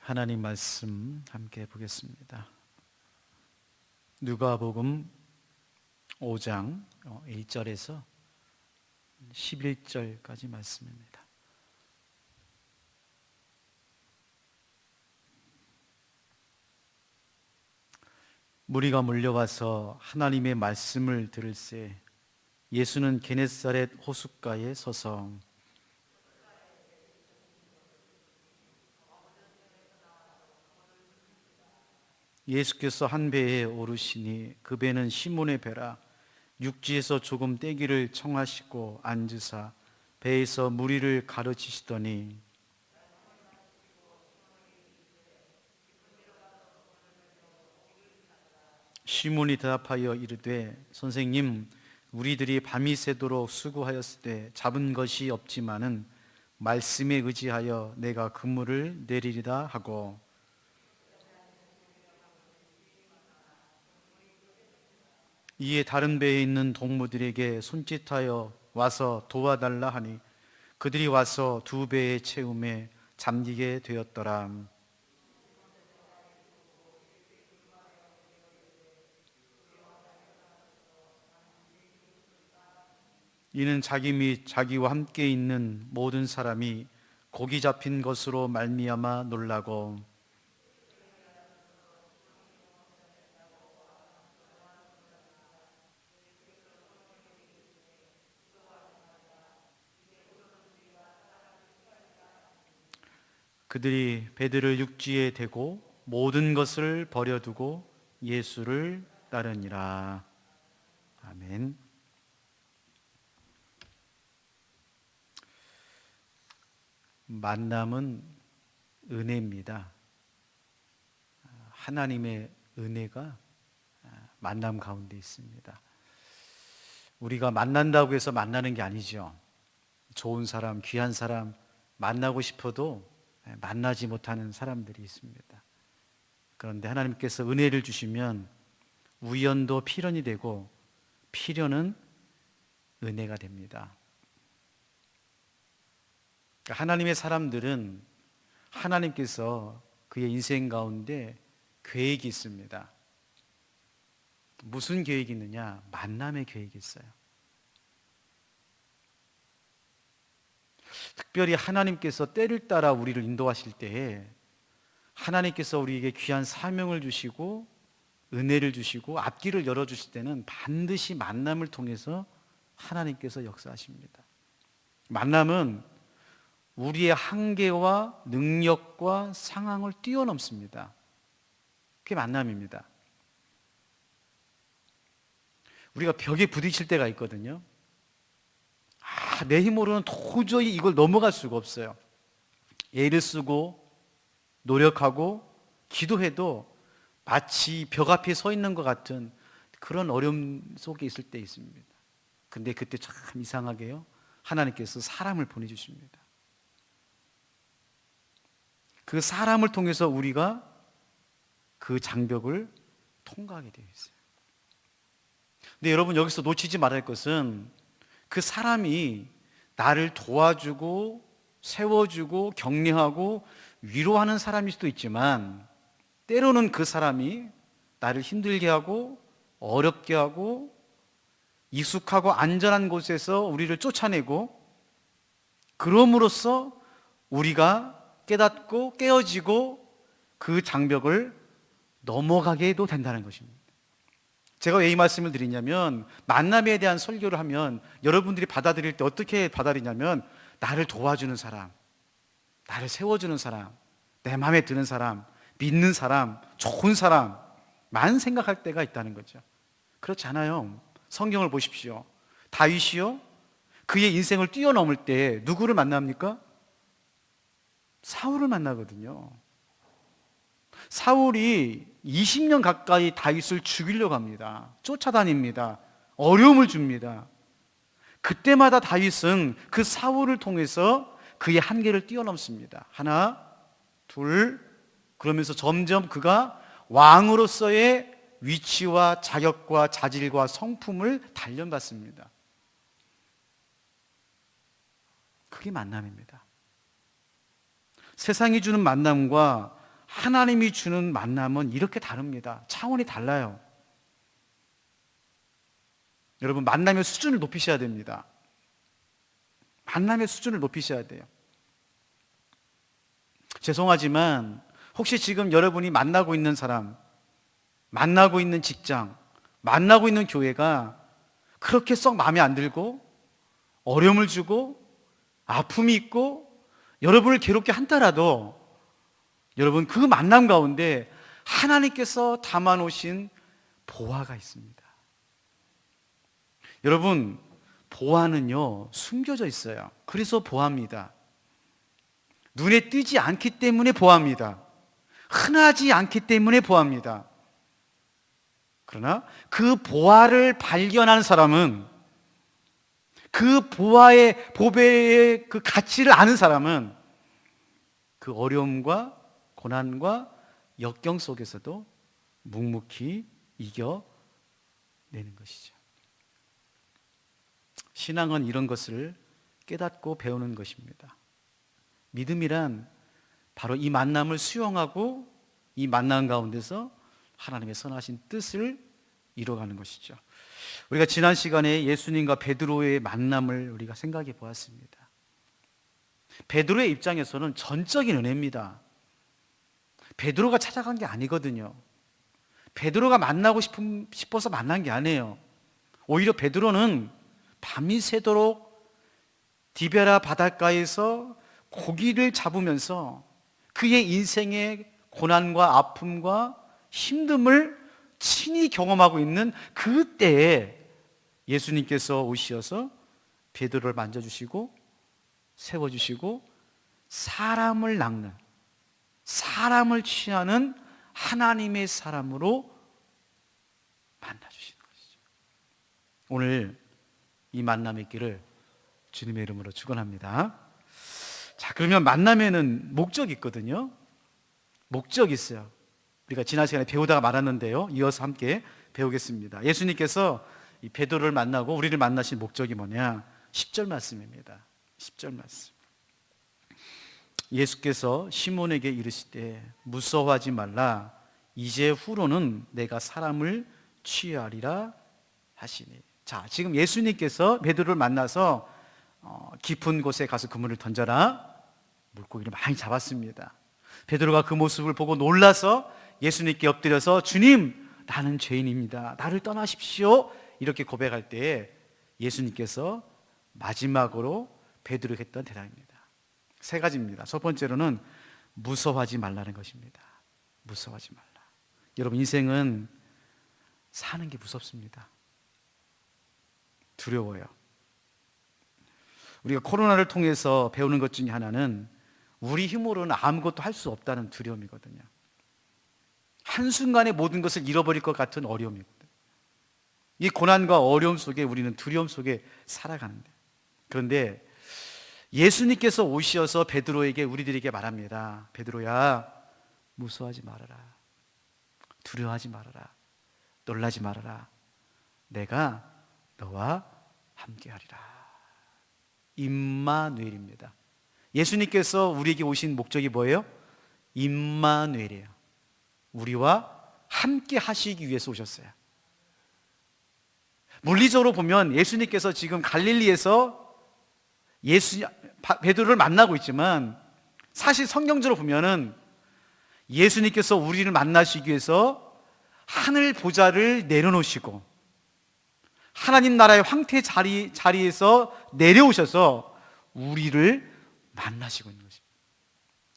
하나님 말씀 함께 보겠습니다. 누가복음 5장 1절에서 11절까지 말씀입니다. 무리가 몰려와서 하나님의 말씀을 들을새 예수는 게네사렛 호숫가에 서서 예수께서 한 배에 오르시니 그 배는 시몬의 배라. 육지에서 조금 떼기를 청하시고 앉으사 배에서 무리를 가르치시더니 시몬이 대답하여 이르되 선생님, 우리들이 밤이 새도록 수고하였으되 잡은 것이 없지만은 말씀에 의지하여 내가 그물을 내리리다 하고, 이에 다른 배에 있는 동무들에게 손짓하여 와서 도와달라 하니 그들이 와서 두 배의 채움에 잠기게 되었더라. 이는 자기 및 자기와 함께 있는 모든 사람이 고기 잡힌 것으로 말미암아 놀라고, 그들이 배들을 육지에 대고 모든 것을 버려두고 예수를 따르니라. 아멘. 만남은 은혜입니다. 하나님의 은혜가 만남 가운데 있습니다. 우리가 만난다고 해서 만나는 게 아니죠. 좋은 사람, 귀한 사람 만나고 싶어도 만나지 못하는 사람들이 있습니다. 그런데 하나님께서 은혜를 주시면 우연도 필연이 되고 필연은 은혜가 됩니다. 하나님의 사람들은 하나님께서 그의 인생 가운데 계획이 있습니다. 무슨 계획이 있느냐? 만남의 계획이 있어요. 특별히 하나님께서 때를 따라 우리를 인도하실 때에 하나님께서 우리에게 귀한 사명을 주시고 은혜를 주시고 앞길을 열어주실 때는 반드시 만남을 통해서 하나님께서 역사하십니다. 만남은 우리의 한계와 능력과 상황을 뛰어넘습니다. 그게 만남입니다. 우리가 벽에 부딪힐 때가 있거든요. 내 힘으로는 도저히 이걸 넘어갈 수가 없어요. 애를 쓰고 노력하고 기도해도 마치 벽 앞에 서 있는 것 같은 그런 어려움 속에 있을 때 있습니다. 근데 그때 참 이상하게요, 하나님께서 사람을 보내주십니다. 그 사람을 통해서 우리가 그 장벽을 통과하게 되어 있어요. 근데 여러분, 여기서 놓치지 말아야 할 것은 그 사람이 나를 도와주고 세워주고 격려하고 위로하는 사람일 수도 있지만, 때로는 그 사람이 나를 힘들게 하고 어렵게 하고 익숙하고 안전한 곳에서 우리를 쫓아내고, 그럼으로써 우리가 깨닫고 깨어지고 그 장벽을 넘어가게 해도 된다는 것입니다. 제가 왜 이 말씀을 드리냐면, 만남에 대한 설교를 하면 여러분들이 받아들일 때 어떻게 받아들이냐면, 나를 도와주는 사람, 나를 세워주는 사람, 내 마음에 드는 사람, 믿는 사람, 좋은 사람만 생각할 때가 있다는 거죠. 그렇지 않아요. 성경을 보십시오. 다윗이요, 그의 인생을 뛰어넘을 때 누구를 만납니까? 사울을 만나거든요. 사울이 20년 가까이 다윗을 죽이려고 합니다. 쫓아다닙니다. 어려움을 줍니다. 그때마다 다윗은 그 사울을 통해서 그의 한계를 뛰어넘습니다. 하나, 둘, 그러면서 점점 그가 왕으로서의 위치와 자격과 자질과 성품을 단련받습니다. 그게 만남입니다. 세상이 주는 만남과 하나님이 주는 만남은 이렇게 다릅니다. 차원이 달라요. 여러분, 만남의 수준을 높이셔야 됩니다. 만남의 수준을 높이셔야 돼요. 죄송하지만 혹시 지금 여러분이 만나고 있는 사람, 만나고 있는 직장, 만나고 있는 교회가 그렇게 썩 마음에 안 들고 어려움을 주고 아픔이 있고 여러분을 괴롭게 한다라도 여러분, 그 만남 가운데 하나님께서 담아놓으신 보화가 있습니다. 여러분, 보화는요 숨겨져 있어요. 그래서 보화입니다. 눈에 띄지 않기 때문에 보화입니다. 흔하지 않기 때문에 보화입니다. 그러나 그 보화를 발견하는 사람은, 그 보화의 보배의 그 가치를 아는 사람은 그 어려움과 고난과 역경 속에서도 묵묵히 이겨내는 것이죠. 신앙은 이런 것을 깨닫고 배우는 것입니다. 믿음이란 바로 이 만남을 수용하고 이 만남 가운데서 하나님의 선하신 뜻을 이뤄가는 것이죠. 우리가 지난 시간에 예수님과 베드로의 만남을 우리가 생각해 보았습니다. 베드로의 입장에서는 전적인 은혜입니다. 베드로가 찾아간 게 아니거든요. 베드로가 만나고 싶어서 만난 게 아니에요. 오히려 베드로는 밤이 새도록 디베라 바닷가에서 고기를 잡으면서 그의 인생의 고난과 아픔과 힘듦을 친히 경험하고 있는 그때에 예수님께서 오셔서 베드로를 만져주시고 세워주시고 사람을 낚는, 사람을 취하는 하나님의 사람으로 만나주시는 것이죠. 오늘 이 만남의 길을 주님의 이름으로 축원합니다. 자, 그러면 만남에는 목적이 있거든요. 목적이 있어요. 우리가 지난 시간에 배우다가 말았는데요, 이어서 함께 배우겠습니다. 예수님께서 이 베드로를 만나고 우리를 만나신 목적이 뭐냐? 10절 말씀입니다. 10절 말씀. 예수께서 시몬에게 이르시되 무서워하지 말라, 이제 후로는 내가 사람을 취하리라 하시니. 자, 지금 예수님께서 베드로를 만나서 깊은 곳에 가서 그물을 던져라, 물고기를 많이 잡았습니다. 베드로가 그 모습을 보고 놀라서 예수님께 엎드려서 주님, 나는 죄인입니다, 나를 떠나십시오, 이렇게 고백할 때에 예수님께서 마지막으로 베드로에게 했던 대답입니다. 세 가지입니다. 첫 번째로는 무서워하지 말라는 것입니다. 무서워하지 말라. 여러분, 인생은 사는 게 무섭습니다. 두려워요. 우리가 코로나를 통해서 배우는 것 중에 하나는 우리 힘으로는 아무것도 할 수 없다는 두려움이거든요. 한순간에 모든 것을 잃어버릴 것 같은 어려움이거든요. 이 고난과 어려움 속에 우리는 두려움 속에 살아가는데, 그런데 예수님께서 오셔서 베드로에게, 우리들에게 말합니다. 베드로야, 무서워하지 말아라, 두려워하지 말아라, 놀라지 말아라, 내가 너와 함께하리라. 임마누엘입니다. 예수님께서 우리에게 오신 목적이 뭐예요? 임마누엘이에요. 우리와 함께 하시기 위해서 오셨어요. 물리적으로 보면 예수님께서 지금 갈릴리에서 베드로를 만나고 있지만, 사실 성경적으로 보면은 예수님께서 우리를 만나시기 위해서 하늘 보좌를 내려놓으시고 하나님 나라의 황태 자리에서 내려오셔서 우리를 만나시고 있는 것입니다.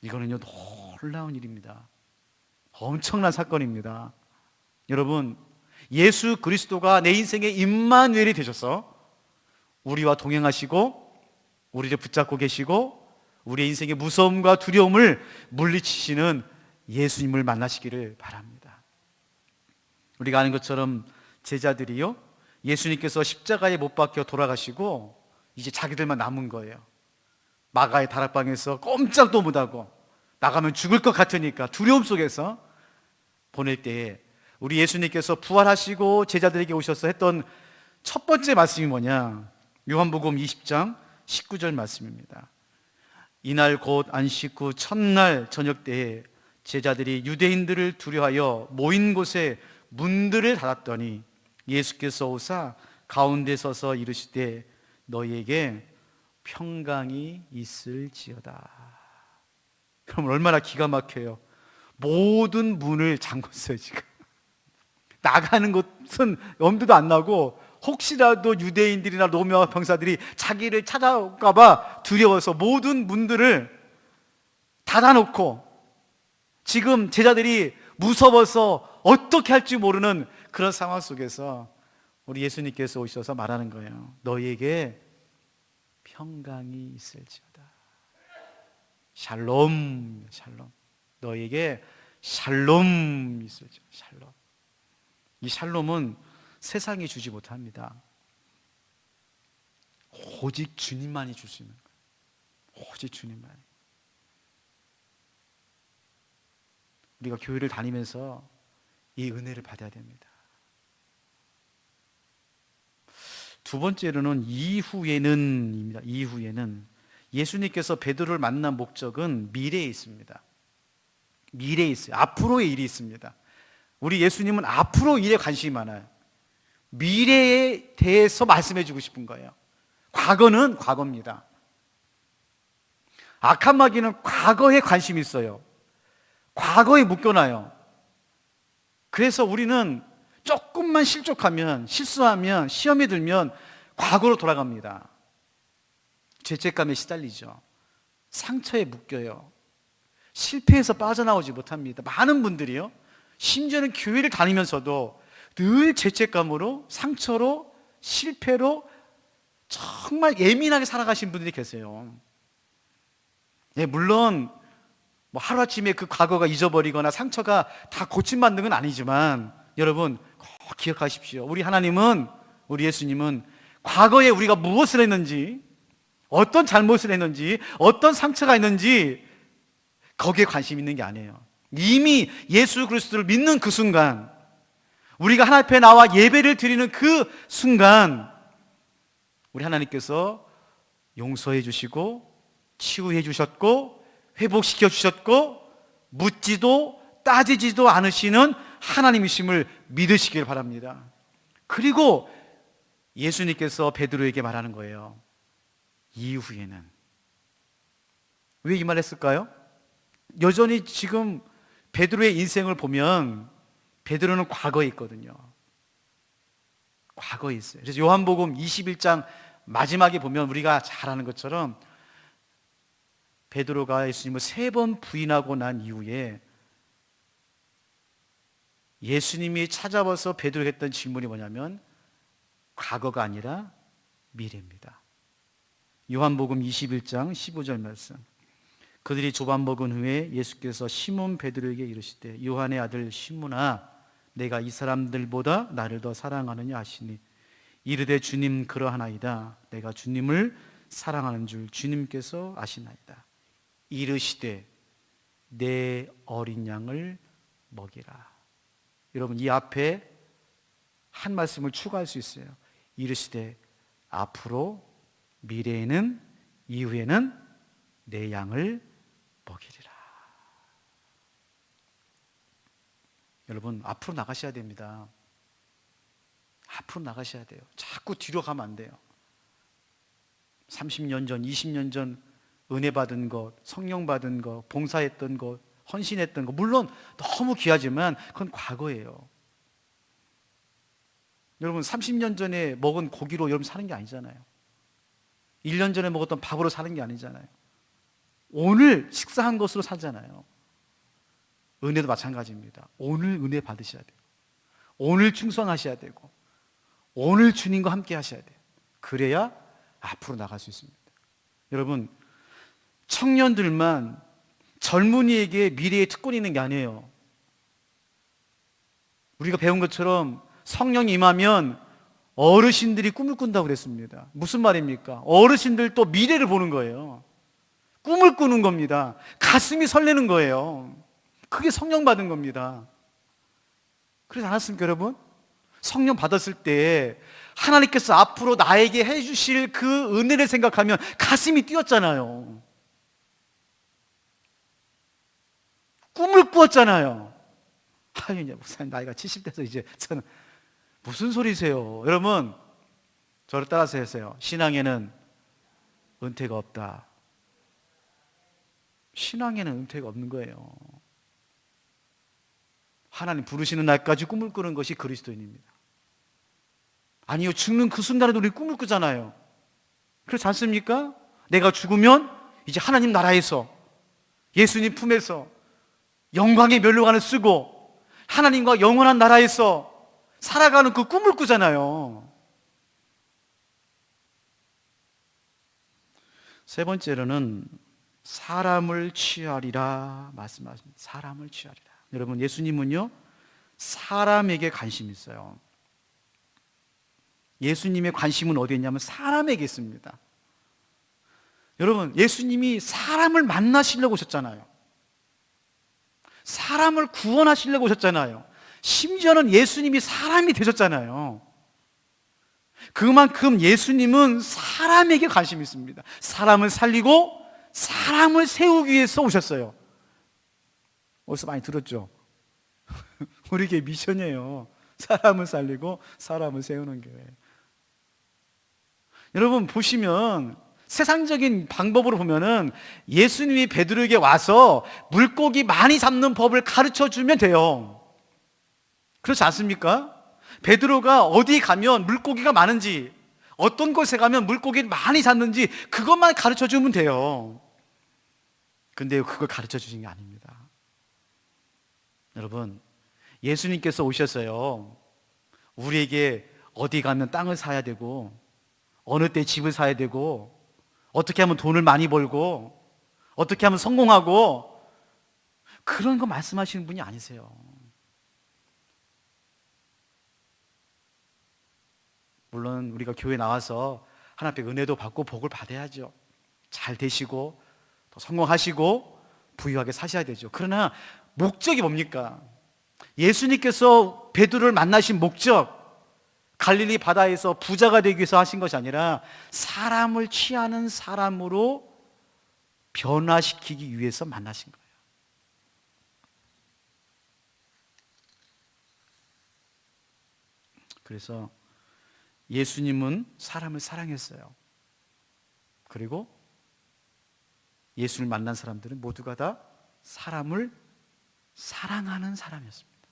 이거는요, 놀라운 일입니다. 엄청난 사건입니다. 여러분, 예수 그리스도가 내 인생의 임마누엘이 되셔서 우리와 동행하시고 우리를 붙잡고 계시고 우리의 인생의 무서움과 두려움을 물리치시는 예수님을 만나시기를 바랍니다. 우리가 아는 것처럼 제자들이요, 예수님께서 십자가에 못 박혀 돌아가시고 이제 자기들만 남은 거예요. 마가의 다락방에서 꼼짝도 못하고 나가면 죽을 것 같으니까 두려움 속에서 보낼 때에 우리 예수님께서 부활하시고 제자들에게 오셔서 했던 첫 번째 말씀이 뭐냐? 요한복음 20장 19절 말씀입니다. 이날 곧 안식 후 첫날 저녁 때에 제자들이 유대인들을 두려워하여 모인 곳에 문들을 닫았더니 예수께서 오사 가운데 서서 이르시되 너희에게 평강이 있을지어다. 그럼 얼마나 기가 막혀요. 모든 문을 잠궜어요. 지금 나가는 것은 엄두도 안 나고, 혹시라도 유대인들이나 로마 병사들이 자기를 찾아올까 봐 두려워서 모든 문들을 닫아놓고, 지금 제자들이 무서워서 어떻게 할지 모르는 그런 상황 속에서 우리 예수님께서 오셔서 말하는 거예요. 너희에게 평강이 있을지어다. 샬롬, 샬롬. 너희에게 샬롬이 있을지어다. 샬롬. 이 샬롬은 세상이 주지 못합니다. 오직 주님만이 줄 수 있는 거예요. 오직 주님만이. 우리가 교회를 다니면서 이 은혜를 받아야 됩니다. 두 번째로는 이후에는입니다. 이후에는 예수님께서 베드로를 만난 목적은 미래에 있습니다. 미래에 있어요. 앞으로의 일이 있습니다. 우리 예수님은 앞으로 일에 관심이 많아요. 미래에 대해서 말씀해 주고 싶은 거예요. 과거는 과거입니다. 악한 마귀는 과거에 관심이 있어요. 과거에 묶여놔요. 그래서 우리는 조금만 실족하면, 실수하면, 시험에 들면 과거로 돌아갑니다. 죄책감에 시달리죠. 상처에 묶여요. 실패해서 빠져나오지 못합니다. 많은 분들이요, 심지어는 교회를 다니면서도 늘 죄책감으로, 상처로, 실패로 정말 예민하게 살아가신 분들이 계세요. 예, 물론 뭐 하루아침에 그 과거가 잊어버리거나 상처가 다 고침받는 건 아니지만, 여러분 꼭 기억하십시오. 우리 하나님은, 우리 예수님은 과거에 우리가 무엇을 했는지, 어떤 잘못을 했는지, 어떤 상처가 있는지 거기에 관심 있는 게 아니에요. 이미 예수 그리스도를 믿는 그 순간, 우리가 하나님 앞에 나와 예배를 드리는 그 순간, 우리 하나님께서 용서해 주시고 치유해 주셨고 회복시켜 주셨고 묻지도 따지지도 않으시는 하나님이심을 믿으시길 바랍니다. 그리고 예수님께서 베드로에게 말하는 거예요. 이후에는. 왜 이 말 했을까요? 여전히 지금 베드로의 인생을 보면 베드로는 과거에 있거든요. 과거에 있어요. 그래서 요한복음 21장 마지막에 보면 우리가 잘 아는 것처럼 베드로가 예수님을 3번 부인하고 난 이후에 예수님이 찾아와서 베드로에게 했던 질문이 뭐냐면 과거가 아니라 미래입니다. 요한복음 21장 15절 말씀. 그들이 조반 먹은 후에 예수께서 시몬 베드로에게 이르시되 요한의 아들 시몬아 내가 이 사람들보다 나를 더 사랑하느냐 하시니 이르되 주님 그러하나이다. 내가 주님을 사랑하는 줄 주님께서 아시나이다. 이르시되 내 어린 양을 먹이라. 여러분 이 앞에 한 말씀을 추가할 수 있어요. 이르시되 앞으로 미래에는 이후에는 내 양을 먹이리라. 여러분 앞으로 나가셔야 됩니다. 앞으로 나가셔야 돼요. 자꾸 뒤로 가면 안 돼요. 30년 전, 20년 전 은혜 받은 것, 성령 받은 것, 봉사했던 것, 헌신했던 것, 물론 너무 귀하지만 그건 과거예요. 여러분 30년 전에 먹은 고기로 여러분 사는 게 아니잖아요. 1년 전에 먹었던 밥으로 사는 게 아니잖아요. 오늘 식사한 것으로 살잖아요. 은혜도 마찬가지입니다. 오늘 은혜 받으셔야 돼요. 오늘 충성하셔야 되고 오늘 주님과 함께 하셔야 돼요. 그래야 앞으로 나갈 수 있습니다. 여러분 청년들만 젊은이에게 미래의 특권이 있는 게 아니에요. 우리가 배운 것처럼 성령이 임하면 어르신들이 꿈을 꾼다고 그랬습니다. 무슨 말입니까? 어르신들도 미래를 보는 거예요. 꿈을 꾸는 겁니다. 가슴이 설레는 거예요. 그게 성령 받은 겁니다. 그러지 않았습니까, 여러분? 성령 받았을 때 하나님께서 앞으로 나에게 해주실 그 은혜를 생각하면 가슴이 뛰었잖아요. 꿈을 꾸었잖아요. 아유, 이제 목사님 나이가 70대서 이제 저는 무슨 소리세요? 여러분, 저를 따라서 하세요. 신앙에는 은퇴가 없다. 신앙에는 은퇴가 없는 거예요. 하나님 부르시는 날까지 꿈을 꾸는 것이 그리스도인입니다. 아니요, 죽는 그 순간에도 우리 꿈을 꾸잖아요. 그렇지 않습니까? 내가 죽으면 이제 하나님 나라에서, 예수님 품에서 영광의 면류관을 쓰고 하나님과 영원한 나라에서 살아가는 그 꿈을 꾸잖아요. 세 번째로는 사람을 취하리라 말씀하십니다. 사람을 취하리라. 여러분, 예수님은요, 사람에게 관심이 있어요. 예수님의 관심은 어디에 있냐면 사람에게 있습니다. 여러분, 예수님이 사람을 만나시려고 오셨잖아요. 사람을 구원하시려고 오셨잖아요. 심지어는 예수님이 사람이 되셨잖아요. 그만큼 예수님은 사람에게 관심이 있습니다. 사람을 살리고 사람을 세우기 위해서 오셨어요. 어디서 많이 들었죠? 우리에게 미션이에요. 사람을 살리고 사람을 세우는 교회. 여러분 보시면 세상적인 방법으로 보면은 예수님이 베드로에게 와서 물고기 많이 잡는 법을 가르쳐 주면 돼요. 그렇지 않습니까? 베드로가 어디 가면 물고기가 많은지, 어떤 곳에 가면 물고기를 많이 잡는지 그것만 가르쳐 주면 돼요. 근데 그걸 가르쳐 주신 게 아닙니다. 여러분, 예수님께서 오셨어요. 우리에게 어디 가면 땅을 사야 되고, 어느 때 집을 사야 되고, 어떻게 하면 돈을 많이 벌고, 어떻게 하면 성공하고, 그런 거 말씀하시는 분이 아니세요. 물론 우리가 교회 나와서 하나님 앞에 은혜도 받고 복을 받아야죠. 잘 되시고 더 성공하시고 부유하게 사셔야 되죠. 그러나 목적이 뭡니까? 예수님께서 베드로를 만나신 목적, 갈릴리 바다에서 부자가 되기 위해서 하신 것이 아니라 사람을 취하는 사람으로 변화시키기 위해서 만나신 거예요. 그래서 예수님은 사람을 사랑했어요. 그리고 예수를 만난 사람들은 모두가 다 사람을 사랑하는 사람이었습니다.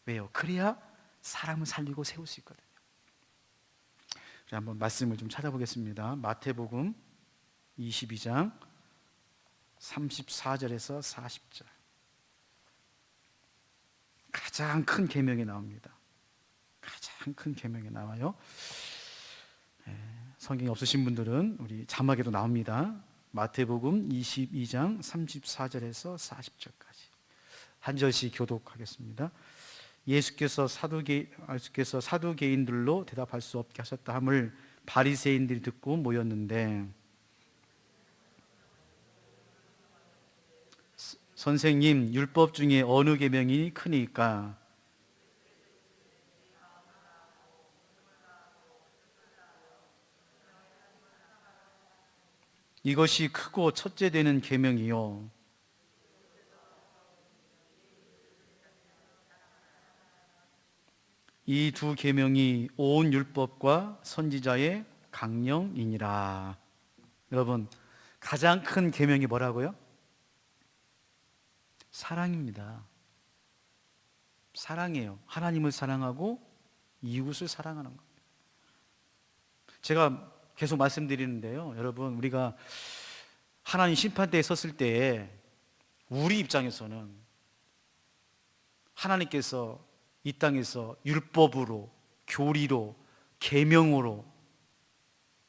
왜요? 그래야 사람을 살리고 세울 수 있거든요. 한번 말씀을 좀 찾아보겠습니다. 마태복음 22장 34절에서 40절. 가장 큰 계명이 나옵니다. 가장 큰 계명이 나와요. 성경이 없으신 분들은 우리 자막에도 나옵니다. 마태복음 22장 34절에서 40절까지 한 절씩 교독하겠습니다. 예수께서 사두개인들로 대답할 수 없게 하셨다 함을 바리새인들이 듣고 모였는데, 선생님, 율법 중에 어느 계명이 크니까? 이것이 크고 첫째 되는 계명이요. 이 두 계명이 온 율법과 선지자의 강령이니라. 여러분, 가장 큰 계명이 뭐라고요? 사랑입니다. 사랑이에요. 하나님을 사랑하고 이웃을 사랑하는 겁니다. 제가 계속 말씀드리는데요, 여러분, 우리가 하나님 심판대에 섰을 때 우리 입장에서는 하나님께서 이 땅에서 율법으로, 교리로, 계명으로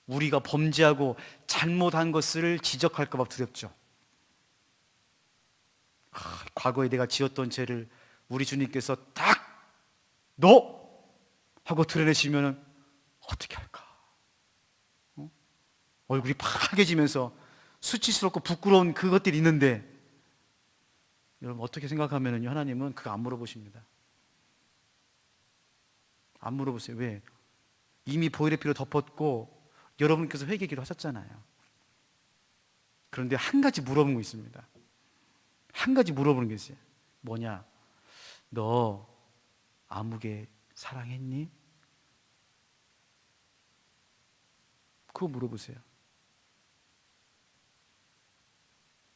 우리가 범죄하고 잘못한 것을 지적할까 봐 두렵죠. 과거에 내가 지었던 죄를 우리 주님께서 딱 너! 하고 드러내시면 어떻게 할까? 얼굴이 파개지면서 수치스럽고 부끄러운 그것들이 있는데, 여러분 어떻게 생각하면요, 하나님은 그거 안 물어보십니다. 안 물어보세요. 왜? 이미 보혈의 피로 덮었고 여러분께서 회개기도 하셨잖아요. 그런데 한 가지 물어본 거 있습니다. 한 가지 물어보는 게 있어요. 뭐냐? 너 아무개 사랑했니? 그거 물어보세요.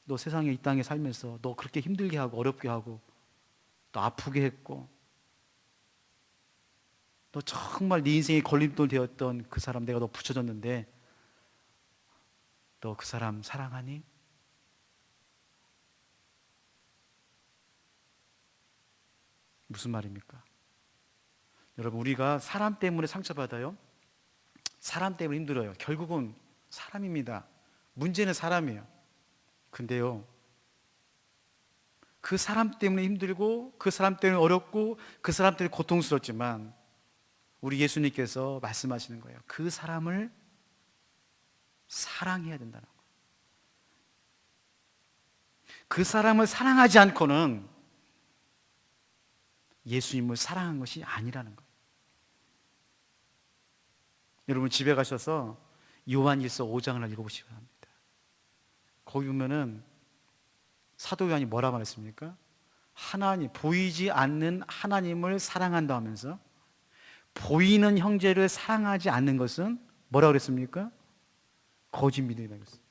너 세상에 이 땅에 살면서 너 그렇게 힘들게 하고 어렵게 하고 너 아프게 했고 너 정말 네 인생의 걸림돌 되었던 그 사람 내가 너 붙여줬는데 너 그 사람 사랑하니? 무슨 말입니까? 여러분, 우리가 사람 때문에 상처받아요. 사람 때문에 힘들어요. 결국은 사람입니다. 문제는 사람이에요. 근데요, 그 사람 때문에 힘들고 그 사람 때문에 어렵고 그 사람 때문에 고통스럽지만 우리 예수님께서 말씀하시는 거예요. 그 사람을 사랑해야 된다는 거예요. 그 사람을 사랑하지 않고는 예수님을 사랑한 것이 아니라는 거예요. 여러분, 집에 가셔서 요한일서 5장을 읽어보시기 바랍니다. 거기 보면은 사도 요한이 뭐라 말했습니까? 하나님, 보이지 않는 하나님을 사랑한다 하면서 보이는 형제를 사랑하지 않는 것은 뭐라고 그랬습니까? 거짓 믿음이라고 했어요.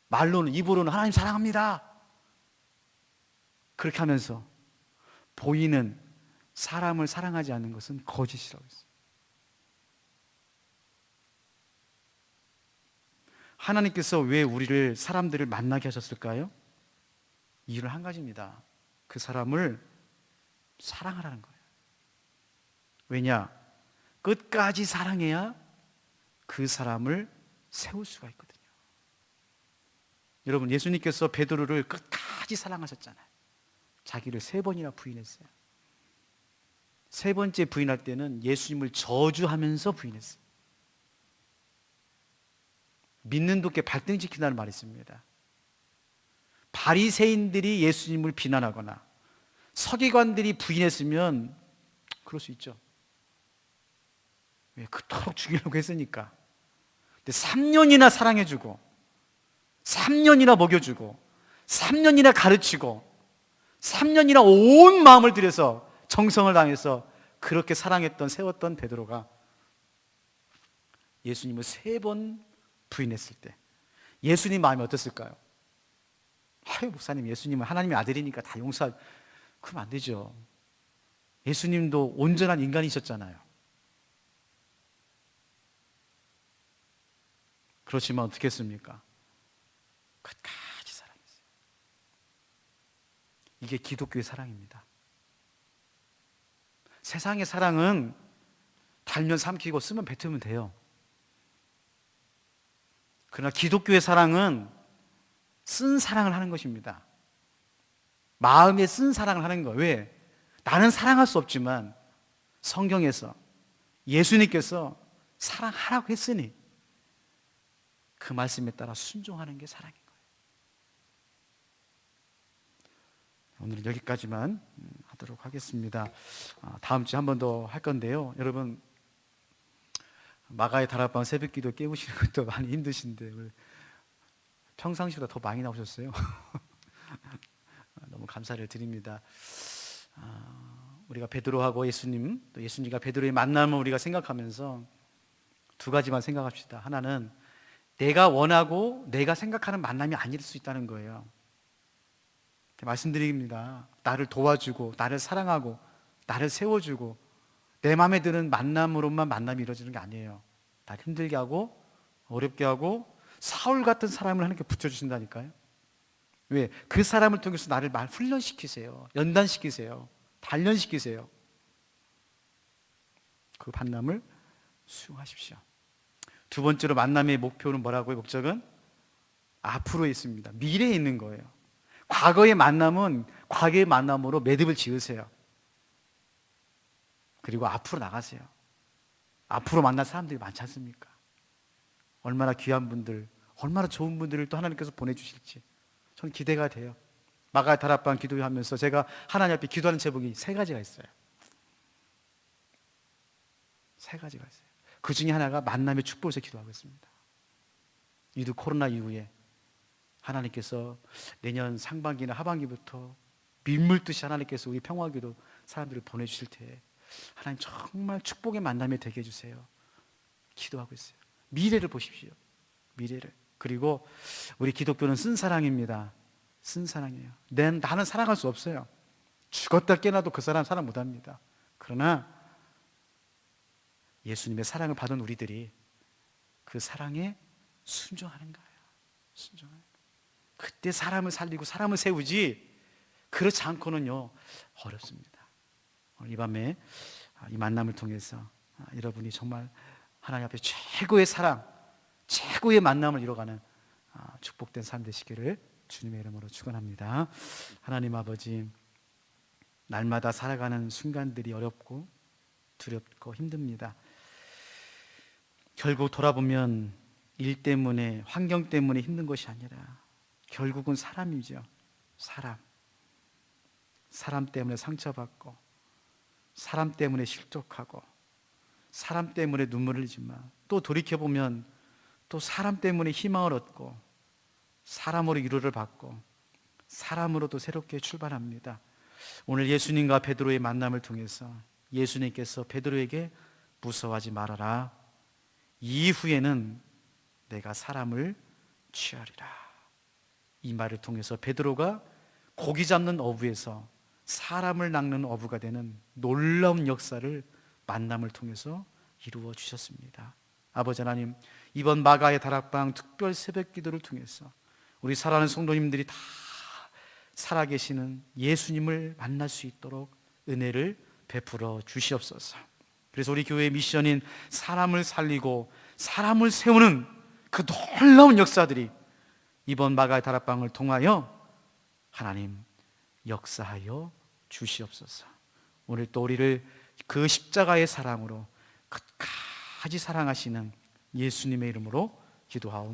말로는, 입으로는 하나님 사랑합니다 그렇게 하면서 보이는 사람을 사랑하지 않는 것은 거짓이라고 했어요. 하나님께서 왜 우리를, 사람들을 만나게 하셨을까요? 이유는 한 가지입니다. 그 사람을 사랑하라는 거예요. 왜냐? 끝까지 사랑해야 그 사람을 세울 수가 있거든요. 여러분, 예수님께서 베드로를 끝까지 사랑하셨잖아요. 자기를 3번이나 부인했어요. 3번째 부인할 때는 예수님을 저주하면서 부인했어요. 믿는 도께 발등지킨다는 말이 있습니다. 바리새인들이 예수님을 비난하거나 서기관들이 부인했으면 그럴 수 있죠. 왜? 그토록 죽이려고 했으니까. 근데 3년이나 사랑해주고 3년이나 먹여주고 3년이나 가르치고 3년이나 온 마음을 들여서 정성을 다해서 그렇게 사랑했던, 세웠던 베드로가 예수님을 3번 부인했을 때 예수님 마음이 어땠을까요? 아유, 목사님, 예수님은 하나님의 아들이니까 다 용서. 그러면 안 되죠. 예수님도 온전한 인간이셨잖아요. 그렇지만 어떻게 했습니까? 끝까지 사랑했어요. 이게 기독교의 사랑입니다. 세상의 사랑은 달면 삼키고 쓰면 뱉으면 돼요. 그러나 기독교의 사랑은 쓴 사랑을 하는 것입니다. 마음에 쓴 사랑을 하는 거예요. 왜? 나는 사랑할 수 없지만 성경에서 예수님께서 사랑하라고 했으니 그 말씀에 따라 순종하는 게 사랑인 거예요. 오늘은 여기까지만 하도록 하겠습니다. 다음 주에 한 번 더 할 건데요. 여러분, 마가의 다락방 새벽기도 깨우시는 것도 많이 힘드신데 평상시보다 더 많이 나오셨어요. 너무 감사를 드립니다. 우리가 베드로하고 예수님, 또 예수님과 베드로의 만남을 우리가 생각하면서 2가지만 생각합시다. 하나는 내가 원하고 내가 생각하는 만남이 아닐 수 있다는 거예요. 말씀드립니다. 나를 도와주고 나를 사랑하고 나를 세워주고 내 마음에 드는 만남으로만 만남이 이루어지는 게 아니에요. 나를 힘들게 하고 어렵게 하고 사울 같은 사람을 하나님께 붙여주신다니까요. 왜? 그 사람을 통해서 나를 훈련시키세요. 연단시키세요. 단련시키세요. 그 만남을 수용하십시오. 2번째로 만남의 목표는 뭐라고요? 목적은 앞으로에 있습니다. 미래에 있는 거예요. 과거의 만남은 과거의 만남으로 매듭을 지으세요. 그리고 앞으로 나가세요. 앞으로 만날 사람들이 많지 않습니까? 얼마나 귀한 분들, 얼마나 좋은 분들을 또 하나님께서 보내주실지 저는 기대가 돼요. 마가의 다락방 기도하면서 제가 하나님 앞에 기도하는 제목이 3가지가 있어요. 3가지가 있어요. 그 중에 하나가 만남의 축복을 위해서 기도하고 있습니다. 이도 코로나 이후에 하나님께서 내년 상반기나 하반기부터 밀물듯이 하나님께서 우리 평화기도 사람들을 보내주실 때 하나님 정말 축복의 만남이 되게 해주세요. 기도하고 있어요. 미래를 보십시오. 미래를. 그리고 우리 기독교는 쓴사랑입니다. 쓴사랑이에요. 나는 사랑할 수 없어요. 죽었다 깨어나도 그 사람 사랑 못합니다. 그러나 예수님의 사랑을 받은 우리들이 그 사랑에 순종하는 거예요. 순종하는 거예요. 그때 사람을 살리고 사람을 세우지, 그렇지 않고는요 어렵습니다. 오늘 이 밤에 이 만남을 통해서 여러분이 정말 하나님 앞에 최고의 사랑, 최고의 만남을 이뤄가는 축복된 삶 되시기를 주님의 이름으로 축원합니다. 하나님 아버지, 날마다 살아가는 순간들이 어렵고 두렵고 힘듭니다. 결국 돌아보면 일 때문에, 환경 때문에 힘든 것이 아니라 결국은 사람이죠. 사람 때문에 상처받고, 사람 때문에 실족하고, 사람 때문에 눈물을 흘리지만 또 돌이켜보면 또 사람 때문에 희망을 얻고, 사람으로 위로를 받고, 사람으로도 새롭게 출발합니다. 오늘 예수님과 베드로의 만남을 통해서 예수님께서 베드로에게 무서워하지 말아라, 이후에는 내가 사람을 취하리라, 이 말을 통해서 베드로가 고기 잡는 어부에서 사람을 낚는 어부가 되는 놀라운 역사를 만남을 통해서 이루어 주셨습니다. 아버지 하나님, 이번 마가의 다락방 특별 새벽 기도를 통해서 우리 사랑하는 성도님들이 다 살아계시는 예수님을 만날 수 있도록 은혜를 베풀어 주시옵소서. 그래서 우리 교회의 미션인 사람을 살리고 사람을 세우는 그 놀라운 역사들이 이번 마가의 다락방을 통하여 하나님 역사하여 주시옵소서. 오늘 또 우리를 그 십자가의 사랑으로 끝까지 사랑하시는 예수님의 이름으로 기도하옵나이다.